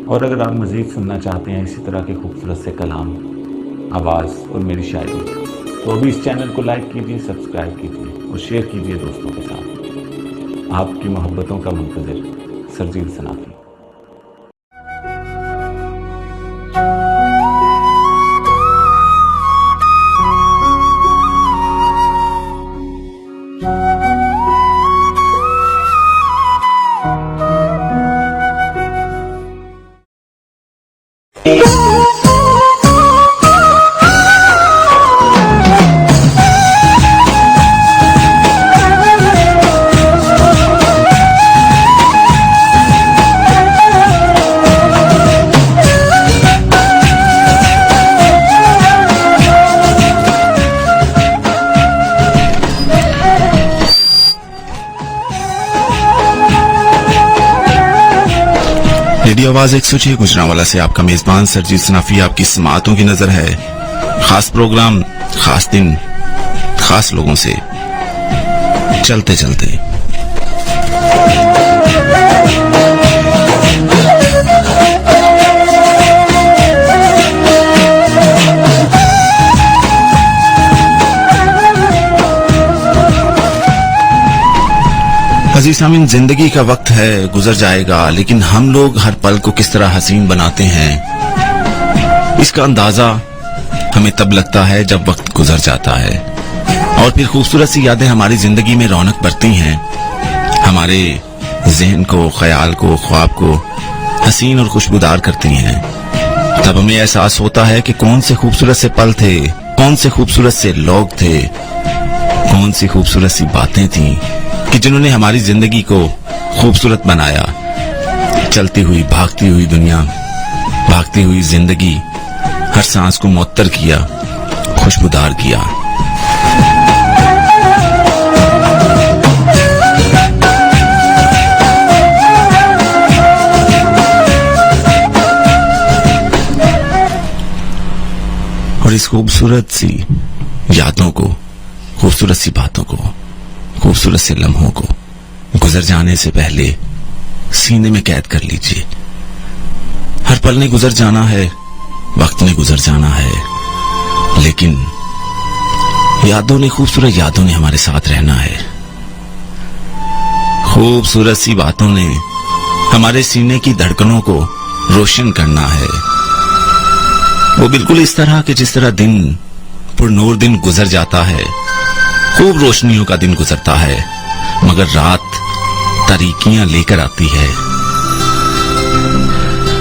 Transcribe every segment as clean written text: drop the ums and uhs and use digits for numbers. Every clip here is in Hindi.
और अगर आप मज़ीद सुनना चाहते हैं इसी तरह के खूबसूरत से कलाम, आवाज़ और मेरी शायरी, तो अभी इस चैनल को लाइक कीजिए, सब्सक्राइब कीजिए और शेयर कीजिए दोस्तों के साथ। आपकी मोहब्बतों का मुंतज़िर, सरजील सनाफी। रेडियो आवाज 106 गुजरांवाला से आपका मेजबान सरजील सनाफी आपकी समातों की नजर है। खास प्रोग्राम, खास दिन, खास लोगों से चलते चलते। अजीज सामीन, जिंदगी का वक्त है, गुजर जाएगा, लेकिन हम लोग हर पल को किस तरह हसीन बनाते हैं, इसका अंदाजा हमें तब लगता है जब वक्त गुजर जाता है और फिर खूबसूरत सी यादें हमारी जिंदगी में रौनक भरती हैं, हमारे जहन को, ख्याल को, ख्वाब को हसीन और खुशबूदार करती हैं। तब हमें एहसास होता है कि कौन से खूबसूरत से पल थे, कौन से खूबसूरत से लोग थे, कौन सी खूबसूरत सी बातें थीं कि जिन्होंने हमारी जिंदगी को खूबसूरत बनाया। चलती हुई, भागती हुई दुनिया, भागती हुई जिंदगी हर सांस को मुअत्तर किया, खुशबूदार किया। और इस खूबसूरत सी यादों को, खूबसूरत सी बातों को, खूबसूरत से लम्हों को गुजर जाने से पहले सीने में कैद कर लीजिए। हर पल ने गुजर जाना है, वक्त ने गुजर जाना है, लेकिन यादों ने, खूबसूरत यादों ने हमारे साथ रहना है। खूबसूरत सी बातों ने हमारे सीने की धड़कनों को रोशन करना है। वो बिल्कुल इस तरह के जिस तरह दिन पुरनूर दिन गुजर जाता है, खूब रोशनियों का दिन गुजरता है, मगर रात तारीकियां लेकर आती है।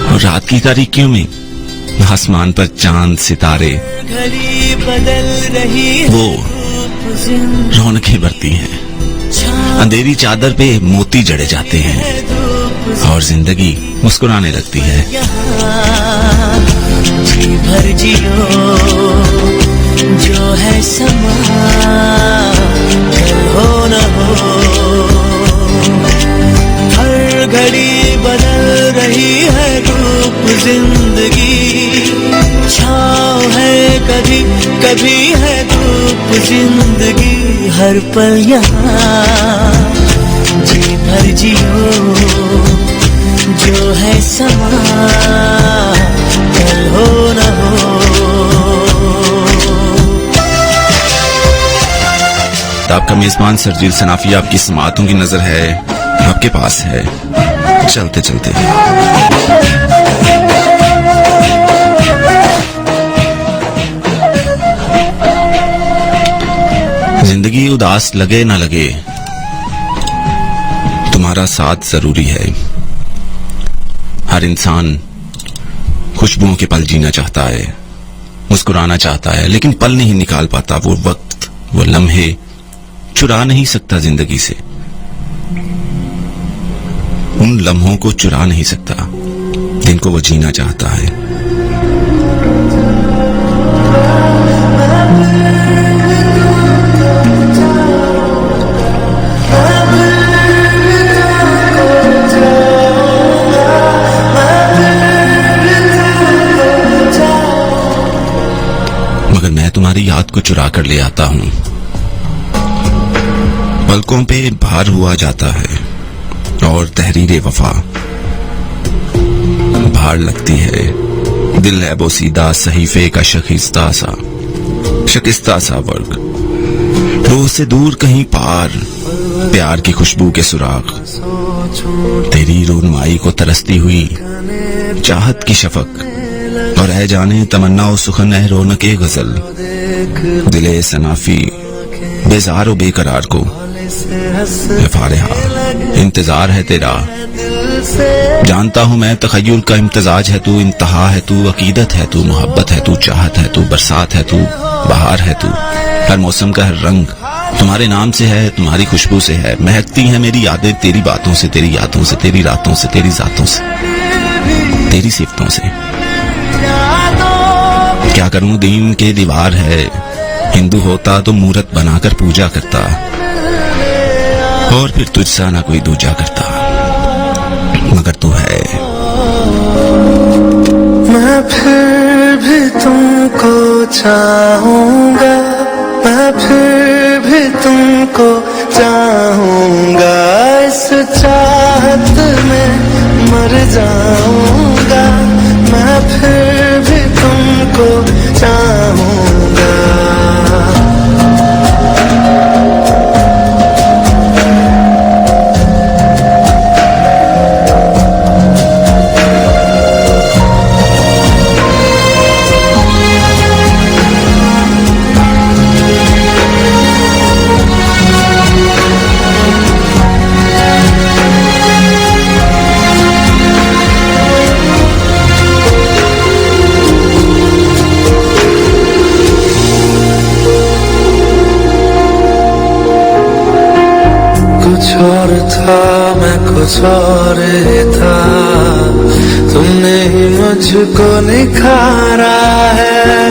और रात की तारीकियों में आसमान पर चांद सितारे वो रौनकें भरती हैं। अंधेरी चादर पे मोती जड़े जाते हैं और जिंदगी मुस्कुराने लगती है। जी भर जियो जो है समा, कल हो न हो। हर घड़ी बदल रही है रूप जिंदगी, छाँव है कभी कभी है धूप जिंदगी। हर पल यहाँ जी भर जियो जो है समा, कल हो न हो। आपका मेजबान सरजील सनाफी आपकी समातों की नजर है, आपके पास है चलते चलते। जिंदगी उदास लगे ना लगे, तुम्हारा साथ जरूरी है। हर इंसान खुशबुओं के पल जीना चाहता है, मुस्कुराना चाहता है, लेकिन पल नहीं निकाल पाता। वो वक्त, वो लम्हे चुरा नहीं सकता जिंदगी से, उन लम्हों को चुरा नहीं सकता जिनको वो जीना चाहता है। मगर मैं तुम्हारी याद को चुरा कर ले आता हूं, पलकों पे भार हुआ जाता है और तहरीरे वफा पहाड़ लगती है। दिल है वो सीधा सहीफे का शिकस्ता सा वर्ग, रोह से दूर कहीं पार, प्यार की खुशबू के सुराग, तेरी रूनुमाई को तरसती हुई चाहत की शफक, और है जाने तमन्ना और सुखन है रौनक गजल, दिले सनाफी बेजार व बेकरार को फारिहा इंतजार है तेरा। जानता हूँ मैं तखय्युल का इम्तिजाज है तू, इंतहा है तू, अकीदत है तू, मोहब्बत है तू, चाहत है तू, बरसात है तू, बहार है तू, हर मौसम का हर रंग तुम्हारे नाम से है, तुम्हारी खुशबू से है। महकती है मेरी यादें तेरी बातों से, तेरी यादों से, तेरी रातों से, तेरी जातों से, तेरी सिफ्तों से। क्या करूं दीन के दीवार है, हिंदू होता तो मूरत बनाकर पूजा करता, और फिर तुझसा ना कोई दूजा करता, मगर तू है। मैं फिर भी तुमको चाहूंगा, मैं फिर भी तुमको चाहूंगा, इस चाहत में मर जाऊंगा, मैं फिर भी तुमको चाहूंगा। कुछ और था मैं कुछ और था, तुमने ही मुझको निखारा है,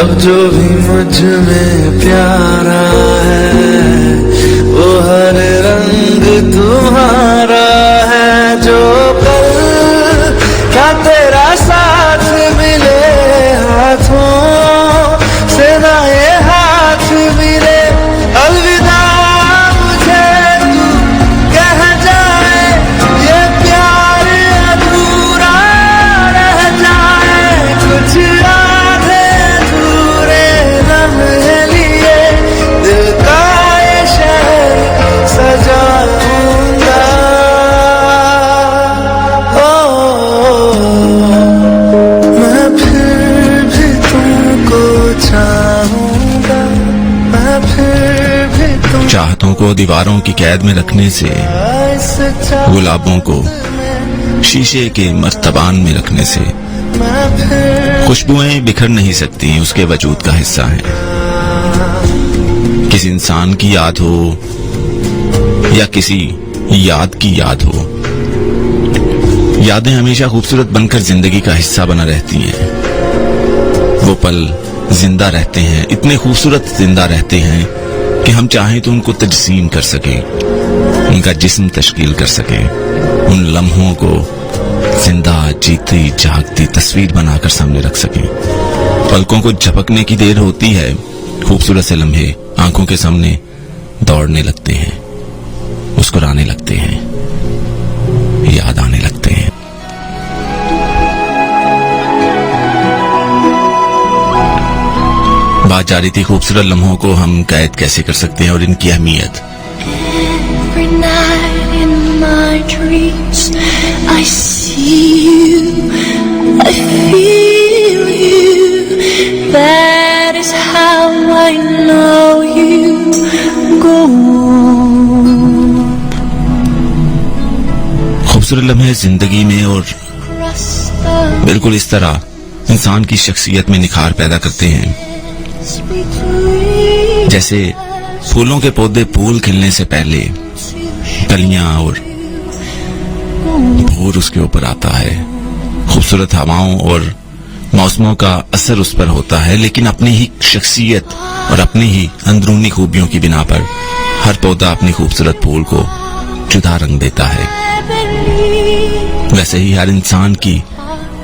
अब जो भी मुझ में प्यारा है वो हर रंग तुम्हारा है। जो कल क्या तेरा साथ मिले हाथों से ना ये हाथ मिले, अलविदा चाहतों को दीवारों की कैद में रखने से, गुलाबों को शीशे के मर्तबान में रखने से, खुशबुएं बिखर नहीं सकती, उसके वजूद का हिस्सा है। किसी इंसान की याद हो या किसी याद की याद हो, यादें हमेशा खूबसूरत बनकर जिंदगी का हिस्सा बना रहती हैं। वो पल जिंदा रहते हैं, इतने खूबसूरत जिंदा रहते हैं कि हम चाहें तो उनको तजसीम कर सकें, उनका जिस्म तश्कील कर सकें, उन लम्हों को जिंदा जीती जागती तस्वीर बनाकर सामने रख सकें। पलकों को झपकने की देर होती है, खूबसूरत से लम्हे आंखों के सामने दौड़ने लगते हैं, मुस्कुराने लगते हैं, याद आने लगते हैं। बात जारी थी खूबसूरत लम्हों को हम कैद कैसे कर सकते हैं और इनकी अहमियत। खूबसूरत लम्हे जिंदगी में और बिल्कुल इस तरह इंसान की शख्सियत में निखार पैदा करते हैं, जैसे फूलों के पौधे फूल खिलने से पहले कलियां और भोर उसके ऊपर आता है। खूबसूरत हवाओं और मौसमों का असर उस पर होता है, लेकिन अपनी ही शख्सियत और अपनी ही अंदरूनी खूबियों की बिना पर हर पौधा अपनी खूबसूरत फूल को जुदा रंग देता है। वैसे ही हर इंसान की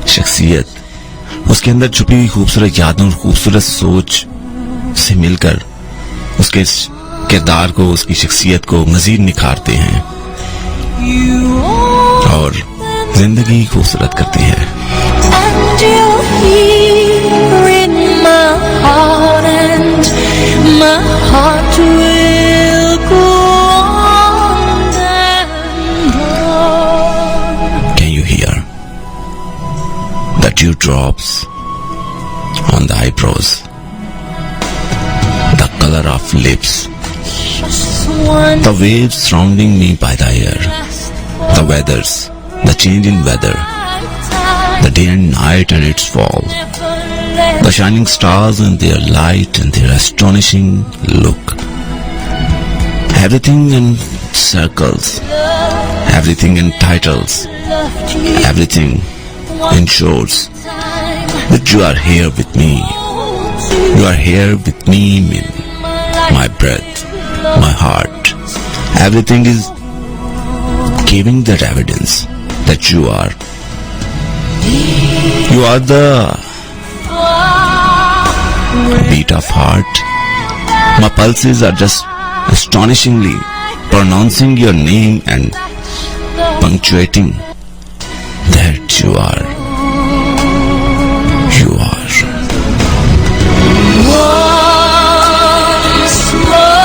शख्सियत उसके अंदर छुपी हुई खूबसूरत यादों और खूबसूरत सोच से मिलकर उसके किरदार को, उसकी शख्सियत को मजीद निखारते हैं और जिंदगी खूबसूरत करती है। And you're here in my heart, and my heart will go on and on. Can you hear the dewdrops on the eyebrows, the color of lips, Just one the waves surrounding me by the air, the weathers, the change in weather, the day and night and its fall, the shining stars and their light and their astonishing look. Everything in circles, everything in titles, everything ensures that you are here with me. You are here with me in my breath, my heart. Everything is giving that evidence that you are the beat of heart. My pulses are just astonishingly pronouncing your name and punctuating that you are. once more.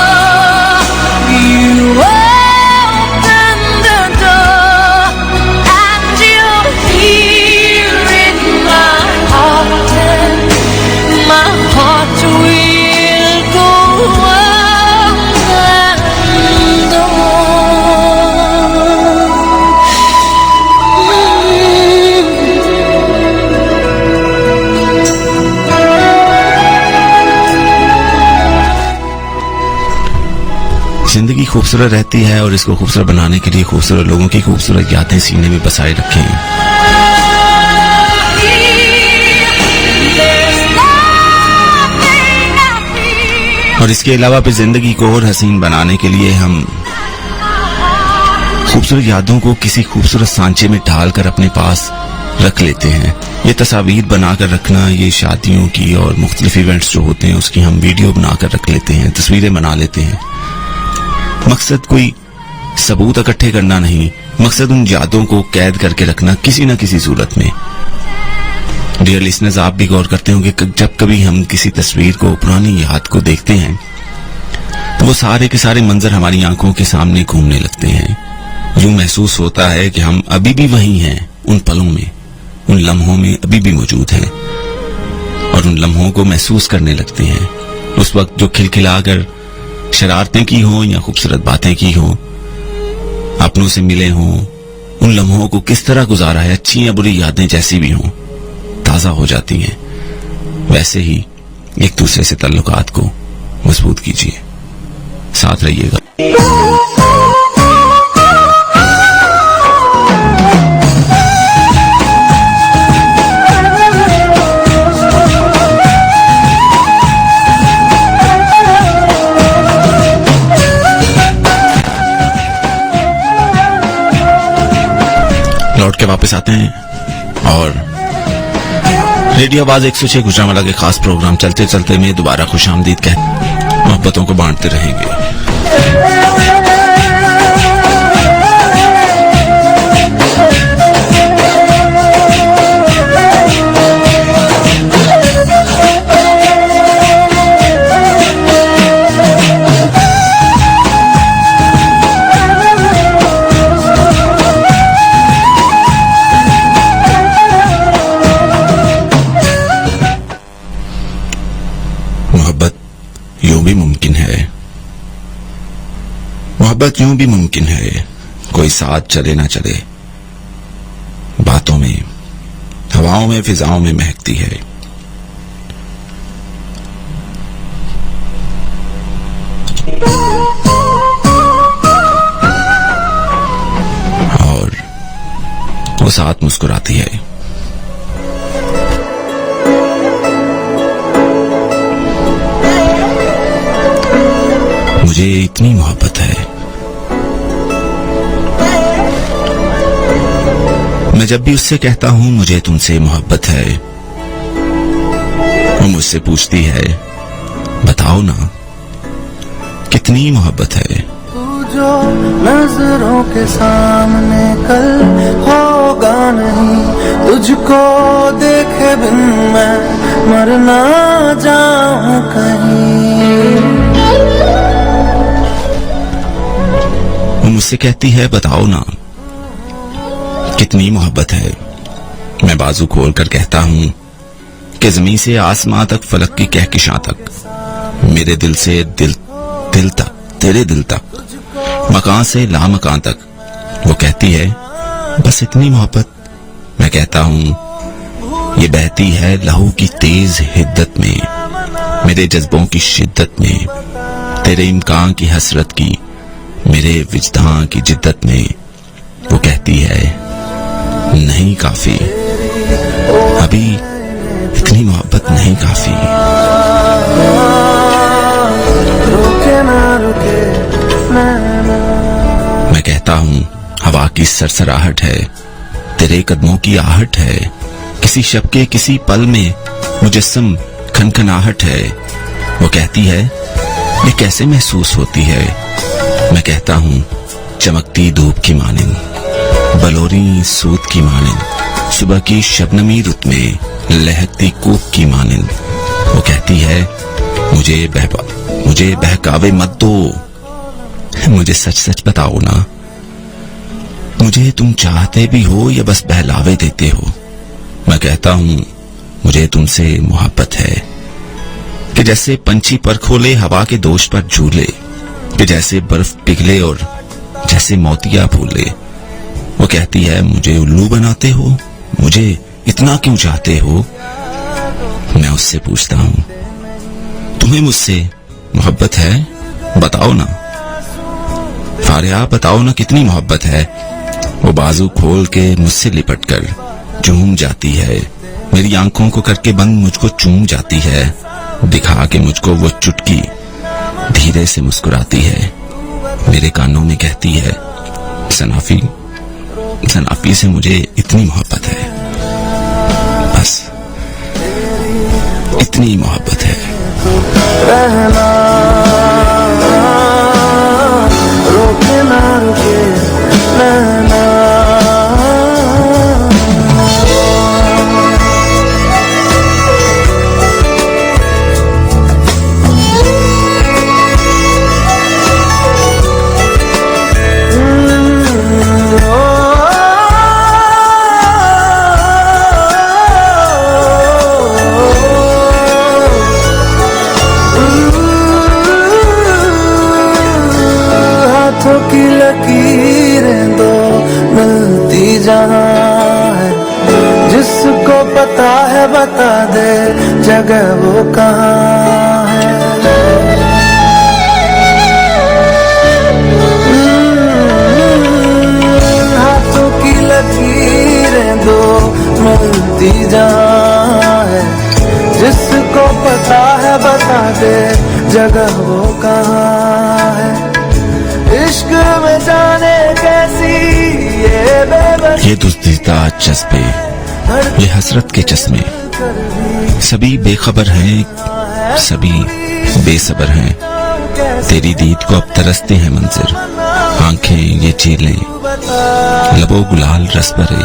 You open the door, and you're here in my heart, and my heart will go on and जिंदगी खूबसूरत रहती है और इसको खूबसूरत बनाने के लिए खूबसूरत लोगों की खूबसूरत यादें सीने में बसाए रखें। और इसके अलावा भी जिंदगी को और हसीन बनाने के लिए हम खूबसूरत यादों को किसी खूबसूरत सांचे में ढालकर अपने पास रख लेते हैं। ये तस्वीर बनाकर रखना, ये शादियों की और मुख्तलिफ इवेंट्स जो होते हैं उसकी हम वीडियो बनाकर रख लेते हैं, तस्वीरें बना लेते हैं। मकसद कोई सबूत इकट्ठे करना नहीं, मकसद उन यादों को कैद करके रखना किसी न किसी सूरत में। डियर लिसनर्स, आप भी गौर करते होंगे कि जब कभी हम किसी तस्वीर को, पुरानी याद को देखते हैं तो वो सारे के सारे मंजर हमारी आंखों के सामने घूमने लगते हैं। यूं महसूस होता है कि हम अभी भी वही हैं, उन पलों में, उन लम्हों में अभी भी मौजूद हैं और उन लम्हों को महसूस करने लगते हैं। उस वक्त जो खिलखिलाकर शरारतें की हों या खूबसूरत बातें की हों, अपनों से मिले हों, उन लम्हों को किस तरह गुजारा है, अच्छी या बुरी यादें जैसी भी हों, ताजा हो जाती हैं। वैसे ही एक दूसरे से ताल्लुकात को मजबूत कीजिए, साथ रहिएगा। लौट के वापस आते हैं और रेडियो आवाज 106 गुजरांवाला के खास प्रोग्राम चलते चलते में दोबारा खुशामदीद कह मोहब्बतों को बांटते रहेंगे। मोहब्बत यूं भी मुमकिन है, कोई साथ चले ना चले, बातों में, हवाओं में, फिजाओं में महकती है। और वो साथ मुस्कुराती है। मुझे इतनी मोहब्बत है, मैं जब भी उससे कहता हूं मुझे तुमसे मोहब्बत है, वो मुझसे पूछती है बताओ ना कितनी मोहब्बत है। तू जो नजरों के सामने कल होगा तुझको देखे बिन मैं मर ना जाऊं कहीं। वो मुझसे कहती है बताओ ना कितनी मोहब्बत है। मैं बाजू खोल कर कहता हूं कि जमीन से आसमां तक, फलक की कहकशां तक, मेरे दिल से दिल तक, तेरे दिल तक, मकान से लामकान तक। वो कहती है बस इतनी मोहब्बत। मैं कहता हूं ये बहती है लहू की तेज हिद्दत में, मेरे जज्बों की शिद्दत में, तेरे इम्कान की हसरत की, मेरे विजदां की जिद्दत में। वो कहती है नहीं काफी, अभी इतनी मोहब्बत नहीं काफी। मैं कहता हूं हवा की सरसराहट है, तेरे कदमों की आहट है, किसी शब के किसी पल में मुजस्सम खनखनाहट है। वो कहती है ये कैसे महसूस होती है। मैं कहता हूं चमकती धूप की मानिंद, बलोरी सूद की मानिंद, सुबह की शबनमी रुत में लहकती कूक की मानिंद। वो कहती है मुझे बहकावे मत दो, मुझे सच सच बताओ ना, मुझे तुम चाहते भी हो या बस बहलावे देते हो। मैं कहता हूं मुझे तुमसे मोहब्बत है कि जैसे पंछी पर खोले हवा के दोष पर झूले, कि जैसे बर्फ पिघले और जैसे मोतिया फूले। वो कहती है मुझे उल्लू बनाते हो, मुझे इतना क्यों चाहते हो। मैं उससे पूछता हूं तुम्हें मुझसे मोहब्बत है, बताओ ना फारिया, बताओ ना कितनी मोहब्बत है। वो बाजू खोल के मुझसे लिपट कर झूम जाती है, मेरी आंखों को करके बंद मुझको चूम जाती है, दिखा के मुझको वो चुटकी धीरे से मुस्कुराती है, मेरे कानों में कहती है सनाफी से मुझे इतनी मोहब्बत है, बस इतनी मोहब्बत है। रहना रोके ना रुके रहना। की लकीरें दो मिलती जहां है, जिसको पता है बता दे जगह वो कहाँ है। हाथों की लकीरें दो मिलती जहां है, जिसको पता है बता दे जगह वो कहाँ है। इश्क में जाने कैसी ये दुस्तीदा जज्बे, ये हसरत के चश्मे, सभी बेखबर हैं, सभी बेसबर हैं। तेरी दीद को अब तरसते हैं मंजर, आंखें ये चीलें, लबो गुलाल रस भरे,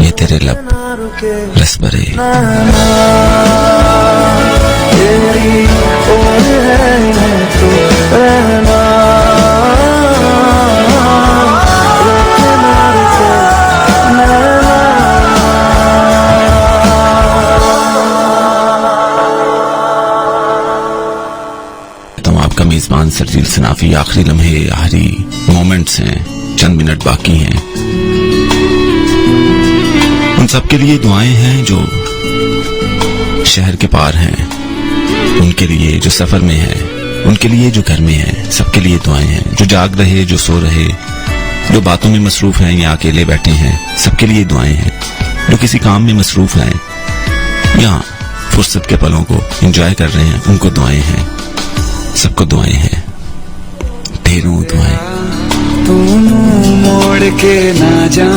ये तेरे लब रस भरे। तेरी ओर है तो रहना, मेजबान सरजील सनाफी। आखिरी लम्हे, आखिरी मोमेंट्स हैं, चंद मिनट बाकी हैं। उन सबके लिए दुआएं हैं जो शहर के पार हैं, उनके लिए जो सफर में है, उनके लिए जो घर में है, सबके लिए दुआएं हैं। जो जाग रहे, जो सो रहे, जो बातों में मसरूफ हैं या अकेले बैठे हैं, सबके लिए दुआएं हैं। जो किसी काम में मसरूफ हैं या फुर्सत के पलों को एंजॉय कर रहे हैं, उनको दुआएं हैं। सबको दुआएं हैं, ढेरों दुआएं। तू मोड़ के ना जा,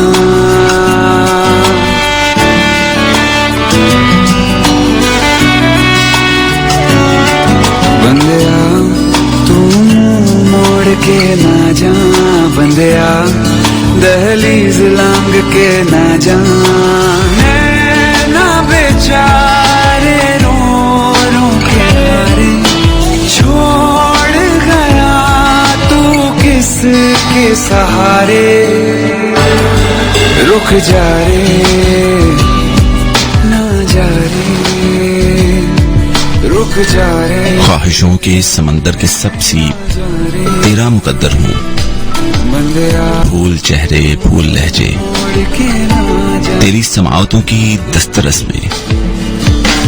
बंदिया तू मोड़ के ना जा, बंदिया दहलीज लांग के ना जा। के सहारे रुक जा रे, ना जा रे, रुक जा रे। ख्वाहिशों के इस समंदर के सब सीप तेरा मुकद्दर हूँ। फूल चेहरे फूल लहजे तेरी समाअतों की दस्तरस में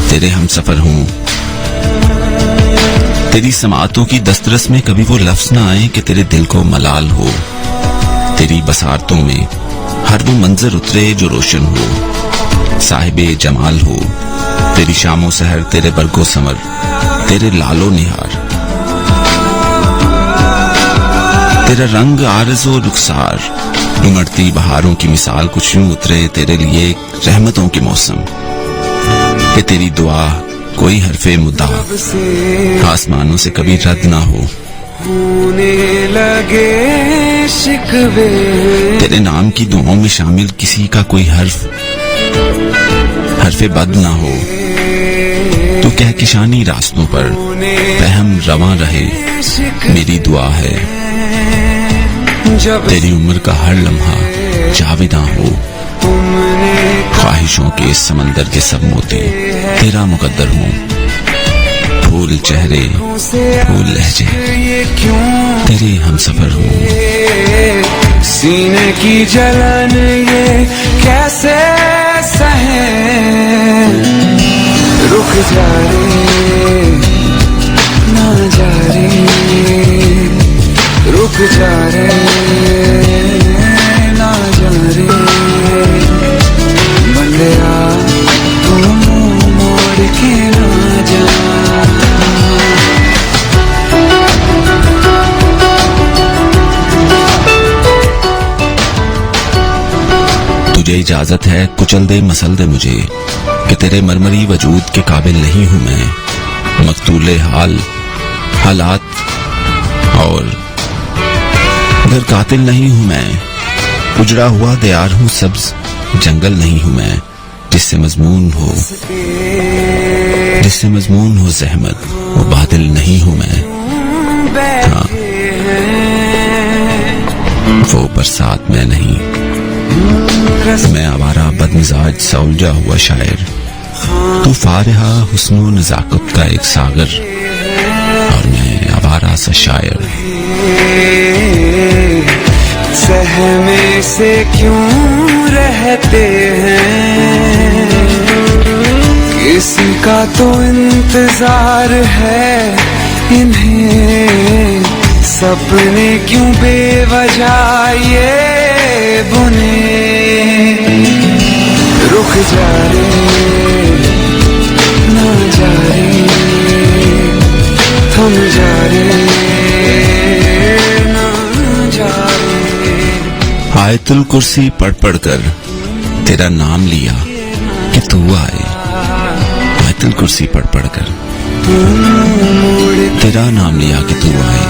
तेरे हम सफर हूँ। तेरी समाअतों की दस्तरस में कभी वो लफ्ज ना आए कि तेरे दिल को मलाल हो। तेरी बसारतों में हर वो मंजर उतरे जो रोशन हो, साहिबे जमाल हो। तेरी शामो सहर तेरे बरगो समर तेरे लालो निहार, तेरा रंग आरज़ो रुखसार। उमड़ती बहारों की मिसाल कुछ यूं उतरे तेरे लिए रहमतों के मौसम, कि तेरी दुआ कोई हरफे मुद्दा आसमानों से कभी रद्द ना हो। होने लगे शिकवे तेरे नाम की दुआओं में शामिल किसी का कोई हरफे बद ना हो। तो कहकशानी रास्तों पर पहम रवा रहे मेरी दुआ है। तेरी उम्र का हर लम्हा जाविदा हो। ख्वाहिशों के इस समंदर के सब मोती तेरा मुकद्दर हूँ। फूल चेहरे फूल लहजे तेरे हम सफर हूँ। सीने की जलन ये कैसे सहे, रुक जा रे, ना जा रे, रुक जा रे, ना जा रे। बंदिया तू मुंह मोड़ के ना जा। तुझे इजाजत है कुचल दे मसल दे मुझे, कि तेरे मरमरी वजूद के काबिल नहीं हूं मैं। मकतूले हालात और अगर कातिल नहीं हूं मैं। उजड़ा हुआ दयार हूं सब्ज जंगल नहीं हूं मैं, जिससे मजमून हो जहमत वो बादल नहीं हूं मैं। हाँ, वो बरसात मैं नहीं, मैं आवारा बदमिजाज सा उलझा हुआ शायर। तू फारिहा हुस्नो नजाकत का एक सागर और मैं आवारा सा शायर। सहमे से क्यों रहते हैं, किसी का तो इंतजार है इन्हें। सपने क्यों बेवजह ये बुने, रुक जा रे, ना जा रे, थम जा रे, ना जा रे। आयतुल कुर्सी पढ़ पढ़ कर तेरा नाम लिया कि तू आए। आयतुल कुर्सी पढ़ पढ़ कर तेरा नाम लिया कि तू आए।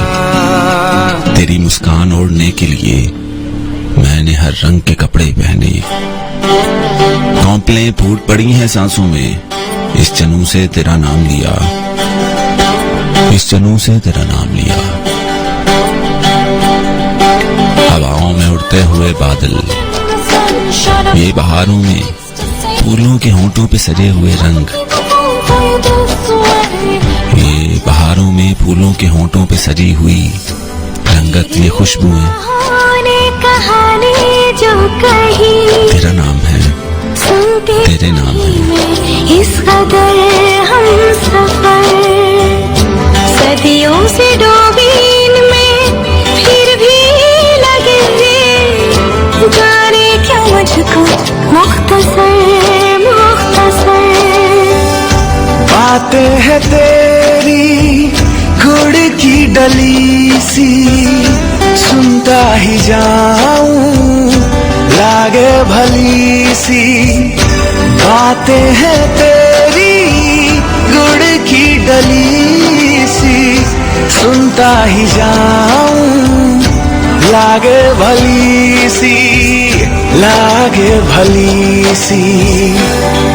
तेरी मुस्कान ओढ़ने के लिए मैंने हर रंग के कपड़े पहने। कौंपलें फूट पड़ी हैं सांसों में, इस चनू से तेरा नाम लिया, इस चनू से तेरा नाम लिया। हवाओं में उड़ते हुए बादल, ये बहारों में फूलों के होंठों पे सजे हुए रंग, ये बहारों में फूलों के होंठों पे सजी हुई रंगत, ये खुशबुएं जो कही तेरा नाम है, तेरे नाम है। इस कदर हम सफर सदियों से डूबी इनमें, फिर भी लगे जाने क्या मुझको मुख्तसर बातें है तेरी गुड़ की डली सी, सुनता ही जाऊं लागे भली सी। बातें है तेरी गुड़ की डली सी, सुनता ही जाऊं लागे भली सी, लागे भली सी।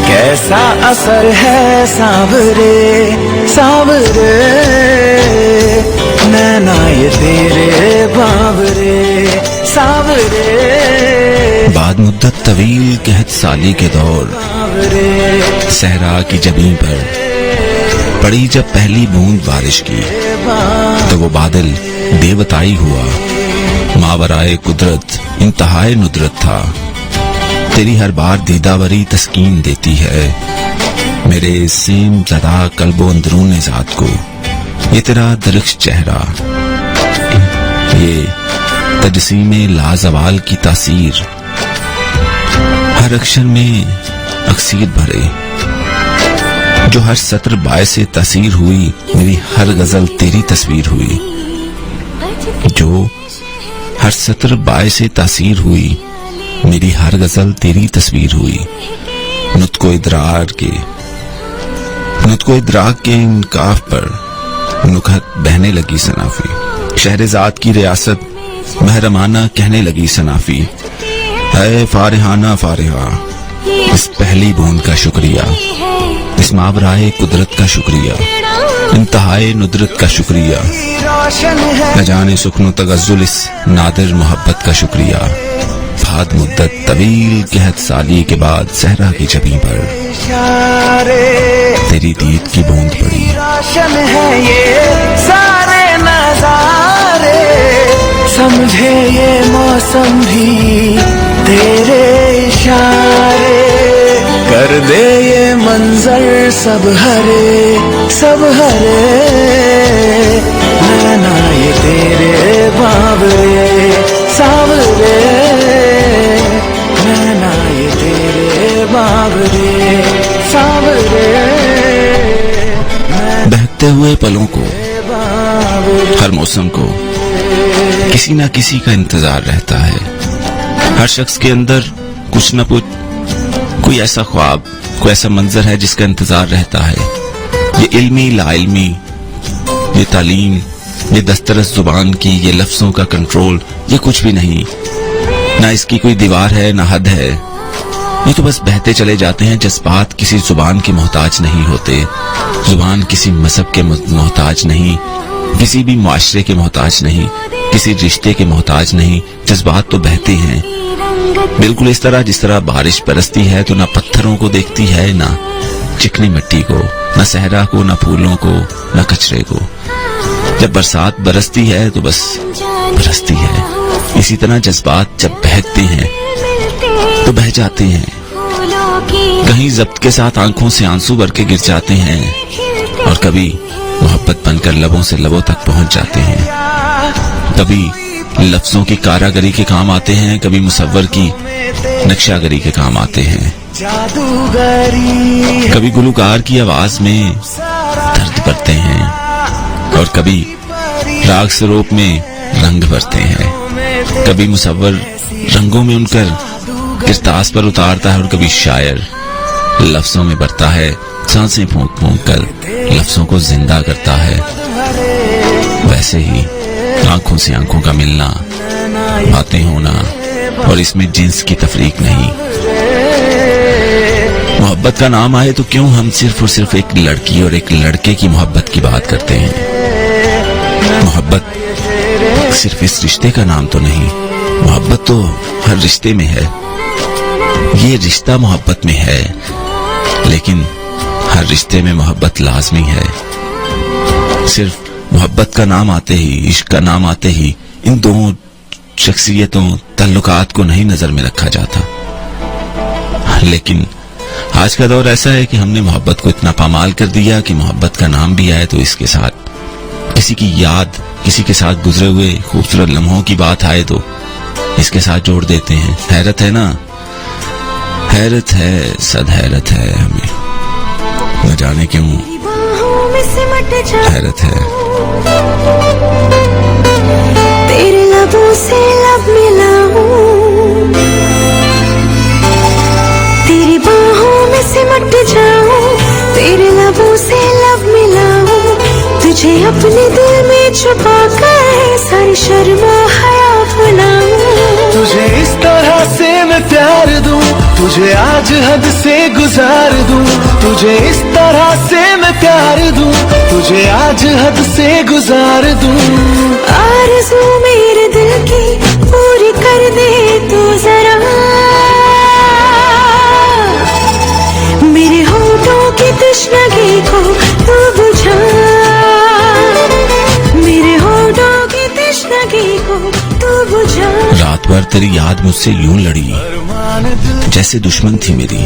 कैसा असर है सांवरे सांवरे नैना ये तेरे बावरे सावरे बाद मुद्दत तवील कहत साली के दौर बावरे सहरा की जमीन पर पड़ी जब पहली बूंद बारिश की, तो वो बादल बेवताई हुआ। मावराए कुदरत इंतहाए नुदरत था। तेरी हर बार दीदावरी तस्कीन देती है मेरे सेम ज़दा कल्बो अंदरून ज़ात को। ये तेरा दरख्श चेहरा, ये तजसीमे लाजवाल की तासीर, हर अक्षर में अक्सीर भरे, जो हर सत्र बायसे तासीर हुई मेरी हर गजल तेरी तस्वीर हुई। जो हर सत्र बायसे तासीर हुई मेरी हर गजल तेरी तस्वीर हुई। नुत्को इदराक के इन काफ पर नुकहत बहने लगी सनाफी। शहरजाद की रियासत महरमाना कहने लगी सनाफी। है फारिहाना फारिहा, इस पहली बूंद का शुक्रिया, इस मावराए कुदरत का शुक्रिया, इंतहाए नुदरत का शुक्रिया, न जाने सुखनो तगज़्ज़ुल इस नादिर मोहब्बत का शुक्रिया। बाद मुद्दत तवील कहत साली के बाद सहरा की जमीन पर तेरी दीद की बूंद पड़ी। रोशन है ये सारे नजारे, समझे ये मौसम भी तेरे इशारे, कर दे ये मंजर सब हरे नैना ये तेरे बावरे सावरे, नैना ये तेरे बावरे सावरे, बहते हुए पलों को, हर मौसम को किसी ना किसी का इंतजार रहता है। हर शख्स के अंदर कुछ न कुछ कोई ऐसा ख्वाब, कोई ऐसा मंजर है जिसका इंतजार रहता है। ये इल्मी लाइल्मी, ये तालीम, ये दस्तरस जुबान की, ये लफ्जों का कंट्रोल, ये कुछ भी नहीं। ना इसकी कोई दीवार है ना हद है। ये तो बस बहते चले जाते हैं। जज्बात किसी जुबान के मोहताज नहीं होते, जुबान किसी मजहब के मोहताज नहीं, किसी भी मुआशरे के मोहताज नहीं, किसी रिश्ते के मोहताज नहीं। जज्बात तो बहते हैं बिल्कुल इस तरह जिस तरह बारिश बरसती है तो ना पत्थरों को देखती है, ना चिकनी मिट्टी को, ना सहरा को, ना फूलों को, ना कचरे को। जब बरसात बरसती है तो बस बरसती है। इसी तरह जज्बात जब बहते हैं तो बह जाते हैं, कहीं जब्त के साथ आंखों से आंसू भर के गिर जाते हैं, और कभी मोहब्बत बनकर लबों से लबों तक पहुंच जाते हैं। कभी लफ्जों की कारागरी के काम आते हैं, कभी मुसव्वर की नक्शागरी के काम आते हैं, कभी गुलकार की आवाज में दर्द भरते हैं, और कभी राग स्वरूप में रंग भरते हैं। कभी मुसव्वर रंगों में उनकर किरतास पर उतारता है, और कभी शायर लफ्जों में भरता है, सांसें फूंक फूंक कर लफ्जों को जिंदा करता है। वैसे ही आंखों से आंखों का मिलना, बातें होना, और इसमें जिन्स की तफरीक नहीं। मोहब्बत का नाम आए तो क्यों हम सिर्फ और सिर्फ एक लड़की और एक लड़के की मोहब्बत की बात करते हैं। मोहब्बत सिर्फ इस रिश्ते का नाम तो नहीं, मोहब्बत तो हर रिश्ते में है। ये रिश्ता मोहब्बत में है, लेकिन हर रिश्ते में मोहब्बत लाजमी है। सिर्फ मोहब्बत का नाम आते ही, इश्क का नाम आते ही इन दोनों शख्सियतों, ताल्लुकात को नहीं नजर में रखा जाता। लेकिन आज का दौर ऐसा है कि हमने मोहब्बत को इतना पामाल कर दिया कि मोहब्बत का नाम भी आए तो इसके साथ किसी की याद, किसी के साथ गुजरे हुए खूबसूरत लम्हों की बात आए तो इसके साथ जोड़ देते हैं। हैरत है ना, हैरत है, सद हैरत है हमें, न जाने क्यों हैरत है। तेरे लबों से लब मिलाऊं, तेरी बाहों में सिमट जाऊं, तेरे लबों से लब मिलाऊं, तुझे अपने दिल में छुपा कर सारी शर्म हया बनाऊं। तुझे इस तरह से मैं प्यार दूं, तुझे आज हद से गुजार दूं, तुझे इस तरह से मैं प्यार दूं, तुझे आज हद से गुजार दूं। आरज़ू मेरे दिल की पूरी कर दे तू जरा, मेरे होठों की तृष्णगी को तू बुझा, मेरे होठों की तृष्णगी को तू बुझा। रात भर तेरी याद मुझसे यूं लड़ी जैसे दुश्मन थी मेरी।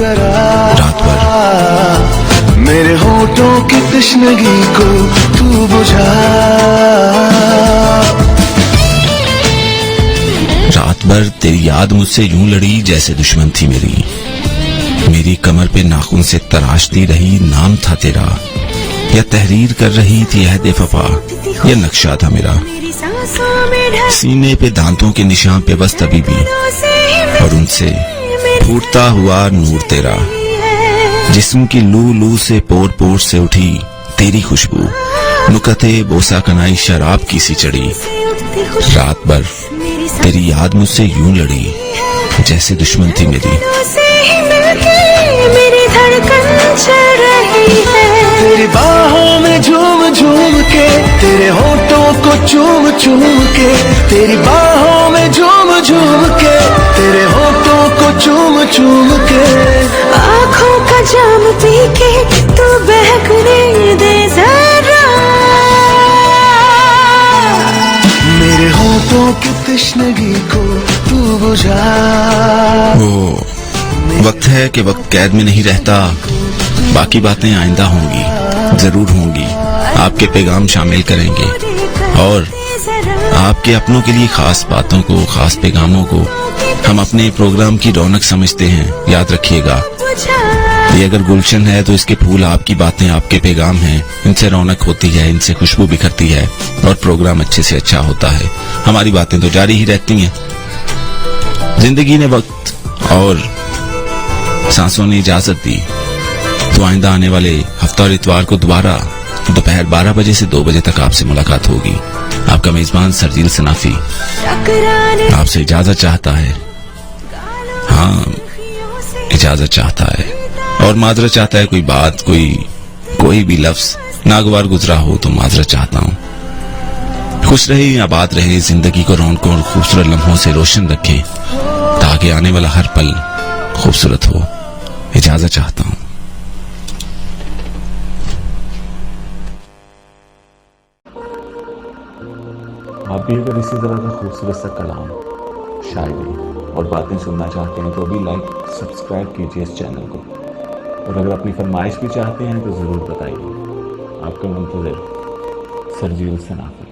रात भर मेरे होठों की तृष्णगी को तू बुझा। रात भर तेरी याद मुझसे यूं लड़ी जैसे दुश्मन थी मेरी। मेरी कमर पे नाखून से तराशती रही, नाम था तेरा, या तहरीर कर रही थी अहद वफा, या नक्शा था मेरा। मेरी सांसों में ढल सीने पे दांतों के निशान पे बस तभी भी, और उनसे फूटता हुआ नूर तेरा। जिस्म की लू लू से पोर पोर से उठी तेरी खुशबू, नुकते बोसा कनाई शराब की सी चढ़ी। रात भर तेरी याद मुझसे यूं लड़ी जैसे दुश्मन थी मेरी। मेरी धड़कन चढ़ रही है, तेरी बाहों में झूम झूम के, तेरे होठों को चूम चूम के, तेरी बाहों में झूम झूम के, तेरे होठों को चूम चूम के। आँखों का जाम पी के तू बहकने दे जरा, मेरे होठों की तृष्णगी को तू बुझा। वो वक्त है कि वक्त कैद में नहीं रहता, बाकी बातें आइंदा होंगी, जरूर होंगी। आपके पैगाम शामिल करेंगे और आपके अपनों के लिए खास बातों को, खास पैगामों को हम अपने प्रोग्राम की रौनक समझते हैं। याद रखिएगा, ये अगर गुलशन है तो इसके फूल आपकी बातें, आपके पैगाम हैं। इनसे रौनक होती है, इनसे खुशबू बिखरती है और प्रोग्राम अच्छे से अच्छा होता है। हमारी बातें तो जारी ही रहती हैं। जिंदगी ने वक्त और सांसों ने इजाजत दी तो आइंदा आने वाले हफ्ता और इतवार को दोबारा दोपहर 12 बजे से 2 बजे तक आपसे मुलाकात होगी। आपका मेजबान सरजील सनाफी आपसे इजाजत चाहता है। हाँ, इजाजत चाहता है और माजरत चाहता है। कोई बात, कोई भी लफ्ज नागवार गुजरा हो तो माजरत चाहता हूँ। खुश रहे, आबाद रहे, जिंदगी को रौनकों और खूबसूरत लम्हों से रोशन रखें ताकि आने वाला हर पल खूबसूरत हो। इजाजत चाहता हूँ। आप भी अगर इसी तरह का खूबसूरत सा कलाम, शायरी और बातें सुनना चाहते हैं तो अभी लाइक सब्सक्राइब कीजिए इस चैनल को। और अगर अपनी फरमाइश भी चाहते हैं तो ज़रूर बताइए। आपका मुंतज़िर सरजील सनाफी।